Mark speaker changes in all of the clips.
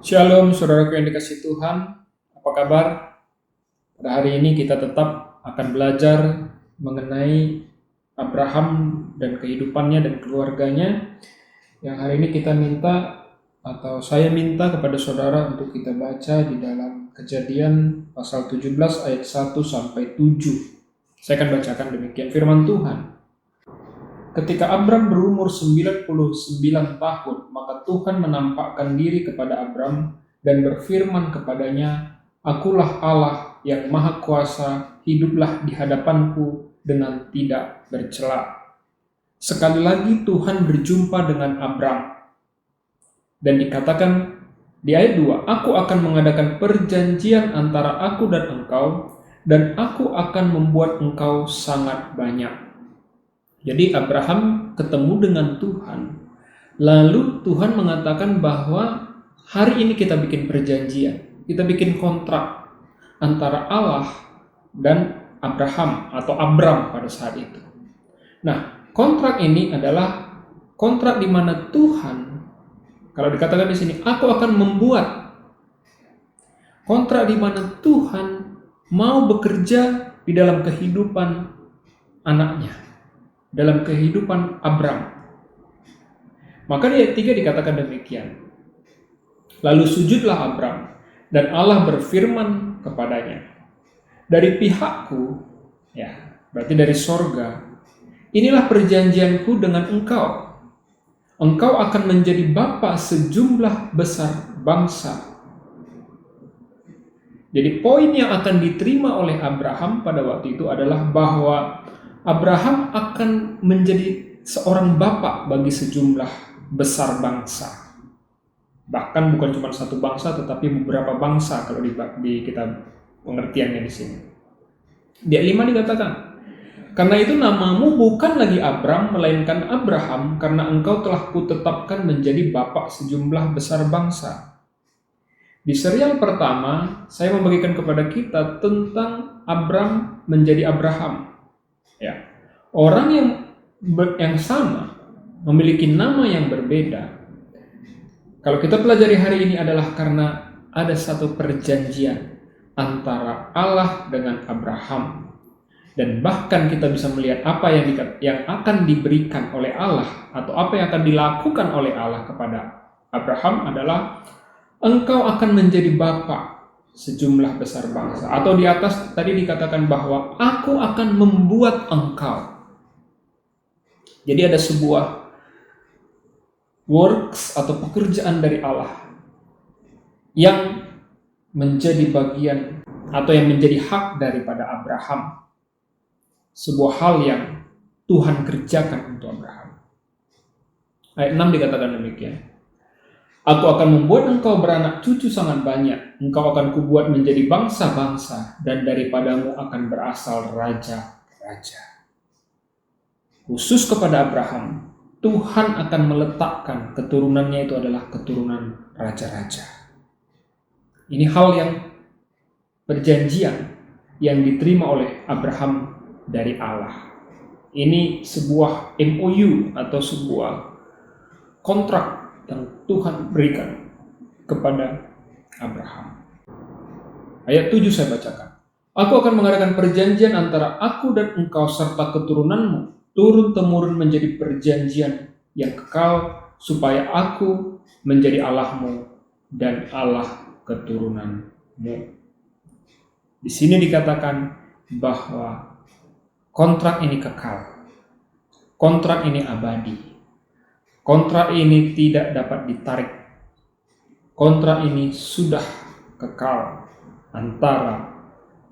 Speaker 1: Shalom, saudaraku yang dikasihi Tuhan. Apa kabar? Pada hari ini kita tetap akan belajar mengenai Abraham dan kehidupannya dan keluarganya. Yang hari ini kita minta, atau saya minta kepada saudara untuk kita baca di dalam Kejadian pasal 17 ayat 1 sampai 7. Saya akan bacakan demikian firman Tuhan. Ketika Abram berumur 99 tahun, maka Tuhan menampakkan diri kepada Abram dan berfirman kepadanya, "Akulah Allah yang Maha Kuasa, hiduplah di hadapanku dengan tidak bercela." Sekali lagi Tuhan berjumpa dengan Abram dan dikatakan di ayat 2, "Aku akan mengadakan perjanjian antara aku dan engkau, dan aku akan membuat engkau sangat banyak." Jadi Abraham ketemu dengan Tuhan, lalu Tuhan mengatakan bahwa hari ini kita bikin perjanjian, kita bikin kontrak antara Allah dan Abraham atau Abram pada saat itu. Nah, kontrak ini adalah kontrak di mana Tuhan, kalau dikatakan di sini, aku akan membuat kontrak di mana Tuhan mau bekerja di dalam kehidupan anaknya, dalam kehidupan Abram. Maka di ayat 3 dikatakan demikian. Lalu sujudlah Abram, dan Allah berfirman kepadanya, "Dari pihakku," ya, berarti dari sorga, "inilah perjanjianku dengan engkau. Engkau akan menjadi bapa sejumlah besar bangsa." Jadi poin yang akan diterima oleh Abraham pada waktu itu adalah bahwa Abraham akan menjadi seorang bapak bagi sejumlah besar bangsa. Bahkan bukan cuma satu bangsa, tetapi beberapa bangsa kalau di kita pengertiannya di sini. Di ayat 5 dikatakan, "Karena itu namamu bukan lagi Abram, melainkan Abraham, karena engkau telah kutetapkan menjadi bapak sejumlah besar bangsa." Di serial pertama, saya membagikan kepada kita tentang Abram menjadi Abraham. Ya, orang yang sama memiliki nama yang berbeda. Kalau kita pelajari hari ini adalah karena ada satu perjanjian antara Allah dengan Abraham, dan bahkan kita bisa melihat apa yang akan diberikan oleh Allah atau apa yang akan dilakukan oleh Allah kepada Abraham adalah, engkau akan menjadi bapa sejumlah besar bangsa. Atau di atas tadi dikatakan bahwa aku akan membuat engkau. Jadi ada sebuah works atau pekerjaan dari Allah yang menjadi bagian atau yang menjadi hak daripada Abraham. Sebuah hal yang Tuhan kerjakan untuk Abraham. Ayat 6 dikatakan demikian. "Aku akan membuat engkau beranak cucu sangat banyak. Engkau akan kubuat menjadi bangsa-bangsa, dan daripadamu akan berasal raja-raja." Khusus kepada Abraham, Tuhan akan meletakkan keturunannya itu adalah keturunan raja-raja. Ini hal yang perjanjian yang diterima oleh Abraham dari Allah. Ini sebuah MOU atau sebuah kontrak yang Tuhan berikan kepada Abraham. Ayat 7 saya bacakan. "Aku akan mengadakan perjanjian antara aku dan engkau serta keturunanmu, turun-temurun menjadi perjanjian yang kekal, supaya aku menjadi Allahmu dan Allah keturunanmu." Di sini dikatakan bahwa kontrak ini kekal, kontrak ini abadi. Kontrak ini tidak dapat ditarik. Kontrak ini sudah kekal antara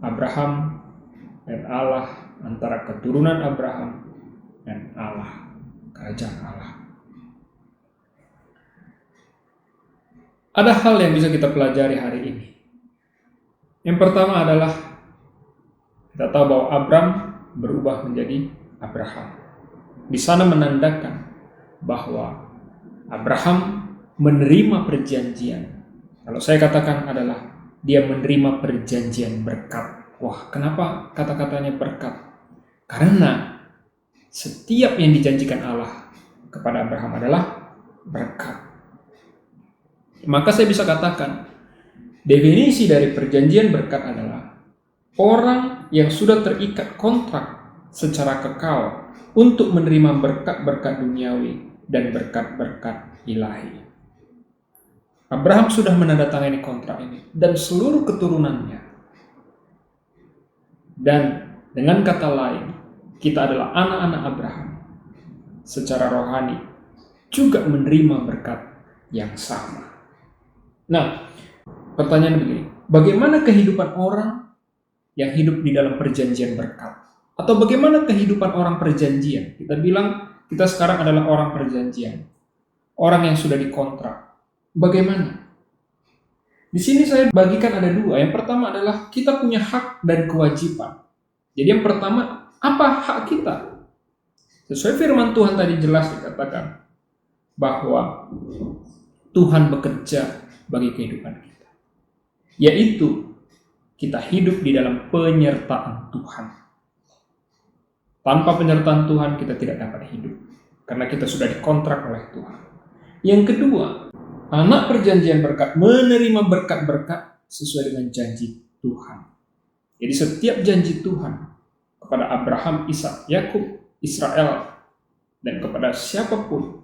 Speaker 1: Abraham dan Allah, antara keturunan Abraham dan Allah, kerajaan Allah. Ada hal yang bisa kita pelajari hari ini. Yang pertama adalah kita tahu bahwa Abram berubah menjadi Abraham. Di sana menandakan bahwa Abraham menerima perjanjian. Kalau saya katakan adalah dia menerima perjanjian berkat. Wah, kenapa kata-katanya berkat? Karena setiap yang dijanjikan Allah kepada Abraham adalah berkat. Maka saya bisa katakan, definisi dari perjanjian berkat adalah orang yang sudah terikat kontrak secara kekal untuk menerima berkat-berkat duniawi dan berkat-berkat ilahi. Abraham sudah menandatangani kontrak ini dan seluruh keturunannya. Dan dengan kata lain, kita adalah anak-anak Abraham. Secara rohani juga menerima berkat yang sama. Nah, pertanyaan begini, bagaimana kehidupan orang yang hidup di dalam perjanjian berkat? Atau bagaimana kehidupan orang perjanjian? Kita bilang kita sekarang adalah orang perjanjian, orang yang sudah dikontrak. Bagaimana? Di sini saya bagikan ada dua. Yang pertama adalah kita punya hak dan kewajiban. Jadi yang pertama, apa hak kita? Sesuai firman Tuhan tadi jelas dikatakan bahwa Tuhan bekerja bagi kehidupan kita, yaitu kita hidup di dalam penyertaan Tuhan. Tanpa penyertaan Tuhan kita tidak dapat hidup, karena kita sudah dikontrak oleh Tuhan. Yang kedua, anak perjanjian berkat menerima berkat-berkat sesuai dengan janji Tuhan. Jadi setiap janji Tuhan kepada Abraham, Ishak, Yakub, Israel, dan kepada siapapun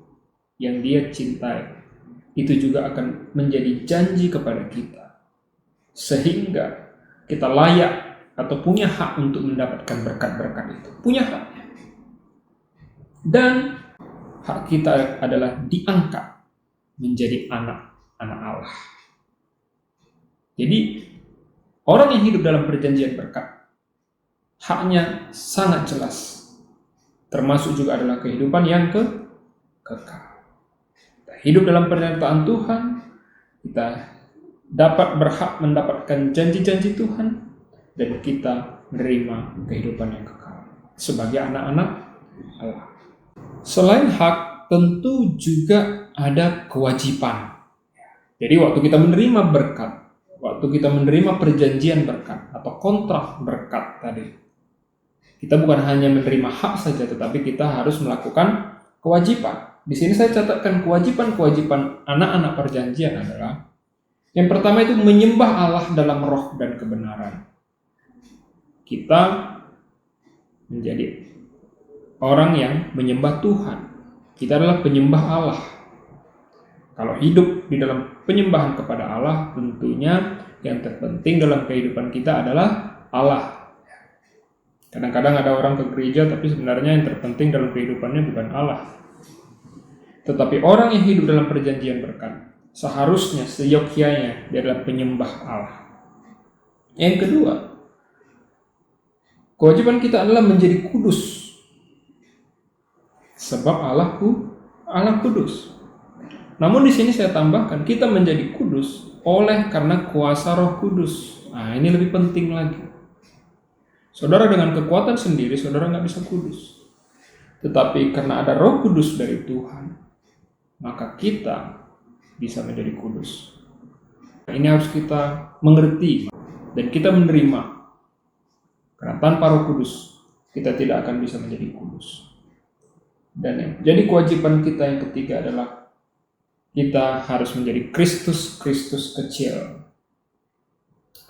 Speaker 1: yang dia cintai, itu juga akan menjadi janji kepada kita. Sehingga kita layak atau punya hak untuk mendapatkan berkat-berkat itu. Punya haknya. Dan hak kita adalah diangkat menjadi anak-anak Allah. Jadi, orang yang hidup dalam perjanjian berkat, haknya sangat jelas. Termasuk juga adalah kehidupan yang kekal. Kita hidup dalam penyertaan Tuhan, kita dapat berhak mendapatkan janji-janji Tuhan, dan kita menerima kehidupan yang kekal sebagai anak-anak Allah. Selain hak, tentu juga ada kewajiban. Jadi waktu kita menerima berkat, waktu kita menerima perjanjian berkat atau kontrak berkat tadi, kita bukan hanya menerima hak saja, tetapi kita harus melakukan kewajiban. Di sini saya catatkan kewajiban-kewajiban anak-anak perjanjian adalah, yang pertama itu menyembah Allah dalam roh dan kebenaran. Kita menjadi orang yang menyembah Tuhan. Kita adalah penyembah Allah. Kalau hidup di dalam penyembahan kepada Allah, tentunya yang terpenting dalam kehidupan kita adalah Allah. Kadang-kadang ada orang ke gereja, tapi sebenarnya yang terpenting dalam kehidupannya bukan Allah. Tetapi orang yang hidup dalam perjanjian berkat, seharusnya, seyogyanya, dia adalah penyembah Allah. Yang kedua, kewajiban kita adalah menjadi kudus. Sebab Allah kudus. Namun di sini saya tambahkan, kita menjadi kudus karena kuasa Roh Kudus. Nah, ini lebih penting lagi. Saudara dengan kekuatan sendiri, saudara nggak bisa kudus. Tetapi karena ada Roh Kudus dari Tuhan, maka kita bisa menjadi kudus. Ini harus kita mengerti dan kita menerima. Karena tanpa Roh Kudus, kita tidak akan bisa menjadi kudus. Dan jadi kewajiban kita yang ketiga adalah kita harus menjadi Kristus kecil.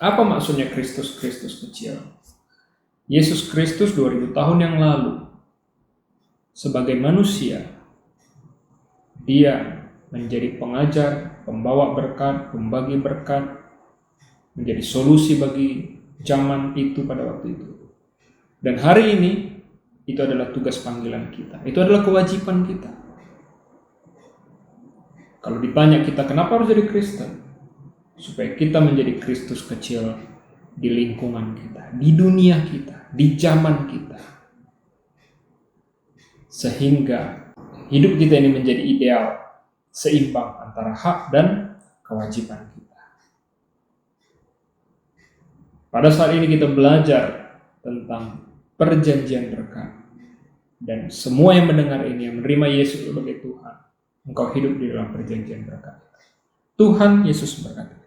Speaker 1: Apa maksudnya Kristus kecil? Yesus Kristus 2000 tahun yang lalu, sebagai manusia, dia menjadi pengajar, pembawa berkat, pembagi berkat, menjadi solusi bagi zaman itu pada waktu itu. Dan hari ini, itu adalah tugas panggilan kita. Itu adalah kewajiban kita. Kalau ditanya kita kenapa harus jadi Kristen? Supaya kita menjadi Kristus kecil di lingkungan kita, di dunia kita, di zaman kita. Sehingga hidup kita ini menjadi ideal, seimbang antara hak dan kewajiban kita. Pada saat ini kita belajar tentang perjanjian berkat. Dan semua yang mendengar ini, yang menerima Yesus sebagai Tuhan, engkau hidup di dalam perjanjian berkat. Tuhan Yesus berkata.